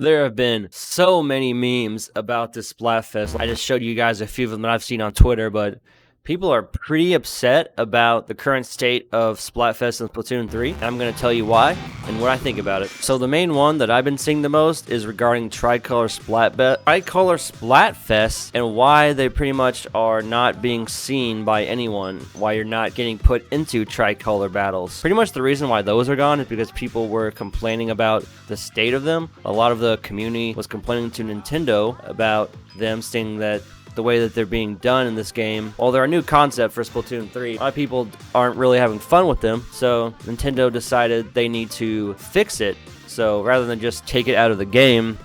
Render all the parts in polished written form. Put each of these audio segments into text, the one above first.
There have been so many memes about this Splatfest. I just showed you guys a few of them that I've seen on Twitter, but people are pretty upset about the current state of Splatfest and Splatoon 3. And I'm going to tell you why and what I think about it. So the main one that I've been seeing the most is regarding Tricolor Splatfest and why they pretty much are not being seen by anyone, why you're not getting put into Tricolor battles. Pretty much the reason why those are gone is because people were complaining about the state of them. A lot of the community was complaining to Nintendo about them saying that the way that they're being done in this game. Well, they're a new concept for Splatoon 3. A lot of people aren't really having fun with them, so Nintendo decided they need to fix it. So rather than just take it out of the game,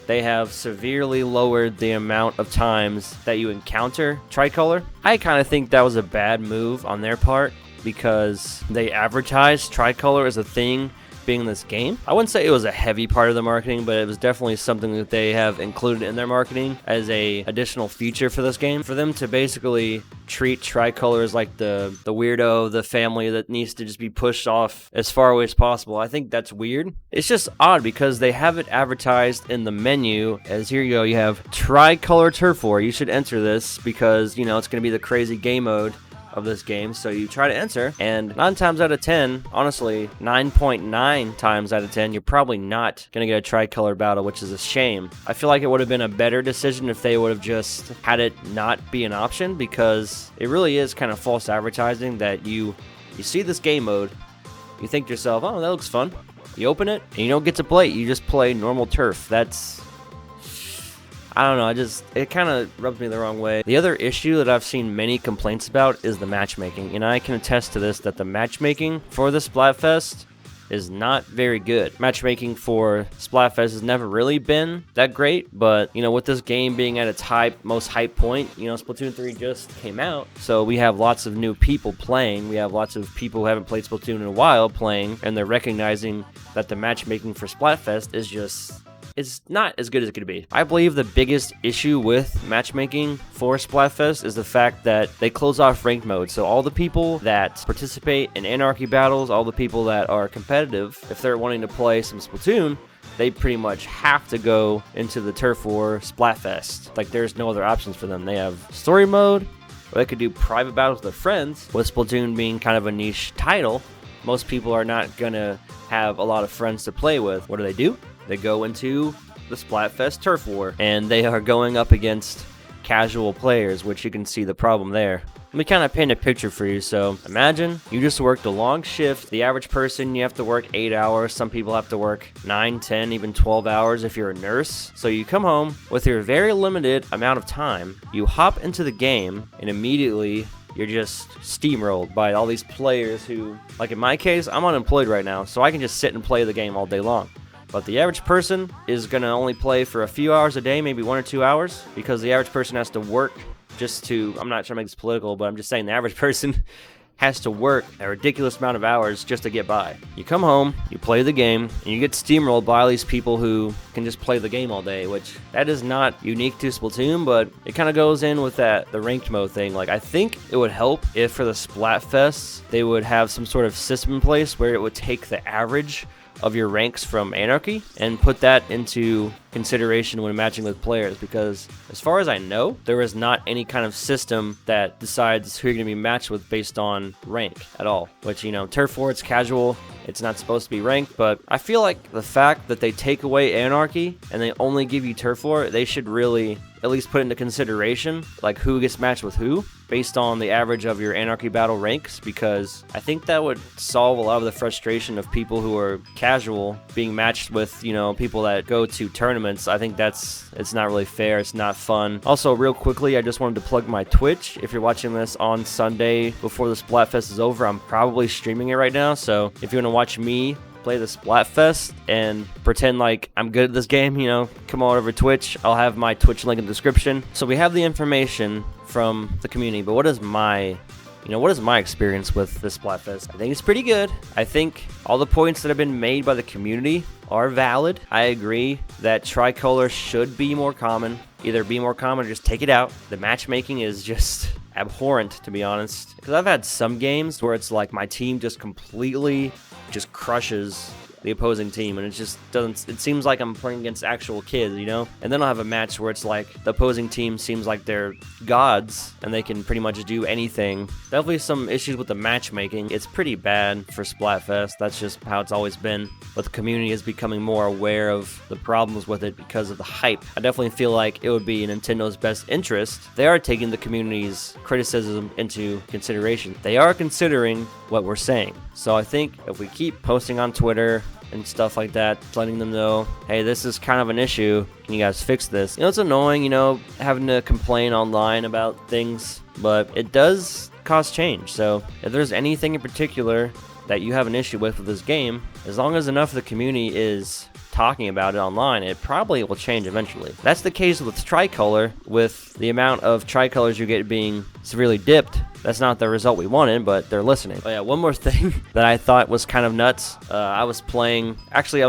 they have severely lowered the amount of times that you encounter Tricolor. I kind of think that was a bad move on their part because they advertised Tricolor as a thing being in this game. I wouldn't say it was a heavy part of the marketing, but it was definitely something that they have included in their marketing as a additional feature for this game. For them to basically treat Tricolor as like the weirdo, the family that needs to just be pushed off as far away as possible, I think that's weird. It's just odd because they have it advertised in the menu as, here you go, you have Tricolor Turf War. You should enter this because, you know, it's going to be the crazy game mode of this game, so you try to enter, and 9 times out of 10, honestly 9.9 times out of 10, you're probably not gonna get a Tricolor battle, which is a shame. I feel like it would have been a better decision if they would have just had it not be an option, because it really is kind of false advertising that you see this game mode, you think to yourself, oh, that looks fun, you open it and you don't get to play it, you just play normal turf. I don't know, it kind of rubs me the wrong way. The other issue that I've seen many complaints about is the matchmaking, and I can attest to this, that the matchmaking for the Splatfest is not very good. Matchmaking for Splatfest has never really been that great, but, you know, with this game being at its most hype point, you know, Splatoon 3 just came out, so we have lots of new people playing, we have lots of people who haven't played Splatoon in a while playing, and they're recognizing that the matchmaking for Splatfest is just... it's not as good as it could be. I believe the biggest issue with matchmaking for Splatfest is the fact that they close off ranked mode. So all the people that participate in anarchy battles, all the people that are competitive, if they're wanting to play some Splatoon, they pretty much have to go into the Turf War Splatfest. Like, there's no other options for them. They have story mode, or they could do private battles with their friends. With Splatoon being kind of a niche title, most people are not gonna have a lot of friends to play with. What do? They go into the Splatfest Turf War, and they are going up against casual players, which you can see the problem there. Let me kind of paint a picture for you. So imagine you just worked a long shift. The average person, you have to work 8 hours. Some people have to work 9, 10, even 12 hours if you're a nurse. So you come home with your very limited amount of time. You hop into the game, and immediately you're just steamrolled by all these players who, like in my case, I'm unemployed right now, so I can just sit and play the game all day long. But the average person is going to only play for a few hours a day, maybe 1 or 2 hours, because the average person has to work just to, I'm not trying to make this political, but I'm just saying the average person has to work a ridiculous amount of hours just to get by. You come home, you play the game, and you get steamrolled by all these people who can just play the game all day, which that is not unique to Splatoon, but it kind of goes in with the ranked mode thing. Like, I think it would help if for the Splatfests, they would have some sort of system in place where it would take the average of your ranks from Anarchy and put that into consideration when matching with players, because as far as I know, there is not any kind of system that decides who you're going to be matched with based on rank at all, which, you know, Turf War, it's casual, it's not supposed to be ranked, but I feel like the fact that they take away Anarchy and they only give you Turf War, they should really at least put into consideration like who gets matched with who based on the average of your Anarchy battle ranks, because I think that would solve a lot of the frustration of people who are casual being matched with, you know, people that go to tournaments. I think it's not really fair, it's not fun. Also, real quickly, I just wanted to plug my Twitch. If you're watching this on Sunday before the Splatfest is over, I'm probably streaming it right now, so if you want to watch me play the Splatfest and pretend like I'm good at this game, you know, come on over to Twitch. I'll have my Twitch link in the description. So we have the information from the community, but what is my experience with this Splatfest? I think it's pretty good. I think all the points that have been made by the community are valid. I agree that Tricolor should be more common. Either be more common or just take it out. The matchmaking is just abhorrent, to be honest. Because I've had some games where it's like my team just completely just crushes the opposing team, and it just doesn't, it seems like I'm playing against actual kids, you know? And then I'll have a match where it's like the opposing team seems like they're gods and they can pretty much do anything. Definitely some issues with the matchmaking. It's pretty bad for Splatfest. That's just how it's always been, but the community is becoming more aware of the problems with it because of the hype. I definitely feel like it would be in Nintendo's best interest. They are taking the community's criticism into consideration. They are considering what we're saying. So I think if we keep posting on Twitter and stuff like that, letting them know, hey, this is kind of an issue, can you guys fix this? You know, it's annoying, you know, having to complain online about things, but it does cause change. So if there's anything in particular that you have an issue with this game, as long as enough of the community is talking about it online, it probably will change eventually. That's the case with Tricolor. With the amount of Tricolors you get being severely dipped, that's not the result we wanted, but they're listening. Oh yeah, one more thing that I thought was kind of nuts. I was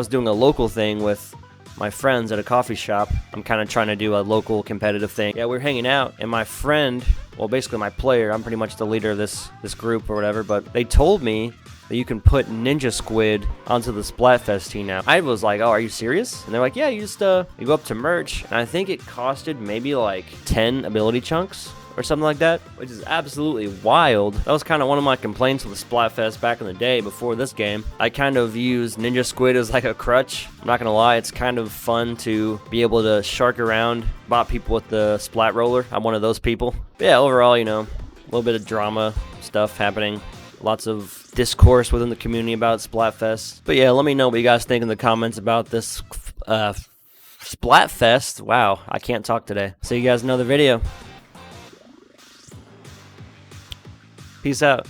doing a local thing with my friends at a coffee shop. I'm kind of trying to do a local competitive thing. Yeah, we're hanging out, and my friend, well, basically my player, I'm pretty much the leader of this group or whatever, but they told me that you can put Ninja Squid onto the Splatfest team now. I was like, oh, are you serious? And they're like, yeah, you just you go up to merch, and I think it costed maybe like 10 ability chunks or something like that, which is absolutely wild. That was kind of one of my complaints with the Splatfest back in the day before this game. I kind of used Ninja Squid as like a crutch. I'm not gonna lie, it's kind of fun to be able to shark around, bot people with the Splat Roller. I'm one of those people. But yeah, overall, you know, a little bit of drama stuff happening. Lots of discourse within the community about Splatfest. But yeah, let me know what you guys think in the comments about this Splatfest. Wow, I can't talk today. See you guys in another video. Peace out.